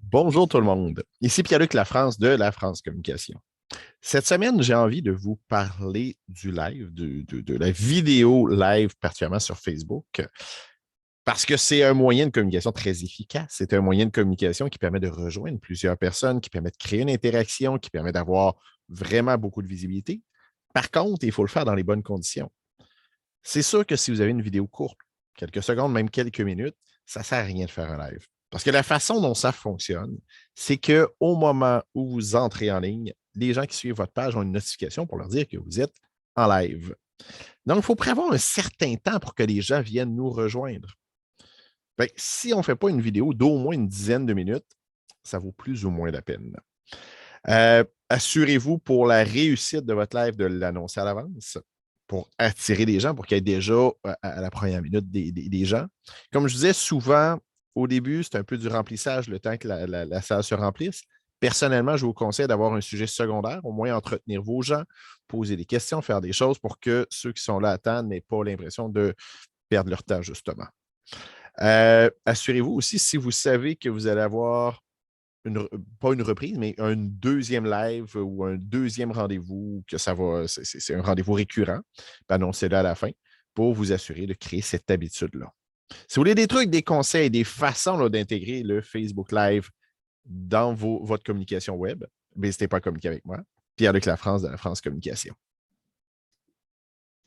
Bonjour tout le monde. Ici Pierre-Luc Lafrance de La France Communication. Cette semaine, j'ai envie de vous parler du live, de la vidéo live, particulièrement sur Facebook, parce que c'est un moyen de communication très efficace. C'est un moyen de communication qui permet de rejoindre plusieurs personnes, qui permet de créer une interaction, qui permet d'avoir vraiment beaucoup de visibilité. Par contre, il faut le faire dans les bonnes conditions. C'est sûr que si vous avez une vidéo courte, quelques secondes, même quelques minutes, ça ne sert à rien de faire un live. Parce que la façon dont ça fonctionne, c'est qu'au moment où vous entrez en ligne, les gens qui suivent votre page ont une notification pour leur dire que vous êtes en live. Donc, il faut prévoir un certain temps pour que les gens viennent nous rejoindre. Fait que si on ne fait pas une vidéo d'au moins une dizaine de minutes, ça vaut plus ou moins la peine. Assurez-vous pour la réussite de votre live de l'annoncer à l'avance pour attirer des gens, pour qu'il y ait déjà à la première minute des gens. Comme je disais, souvent, au début, c'est un peu du remplissage, le temps que la salle se remplisse. Personnellement, je vous conseille d'avoir un sujet secondaire, au moins entretenir vos gens, poser des questions, faire des choses pour que ceux qui sont là à temps n'aient pas l'impression de perdre leur temps, justement. Assurez-vous aussi, si vous savez que vous allez avoir pas une reprise, mais un deuxième live ou un deuxième rendez-vous, que ça va, c'est un rendez-vous récurrent, annoncez-le à la fin pour vous assurer de créer cette habitude-là. Si vous voulez des trucs, des conseils, des façons là, d'intégrer le Facebook Live dans votre communication web, n'hésitez pas à communiquer avec moi. Pierre-Luc Lafrance de la France Communication.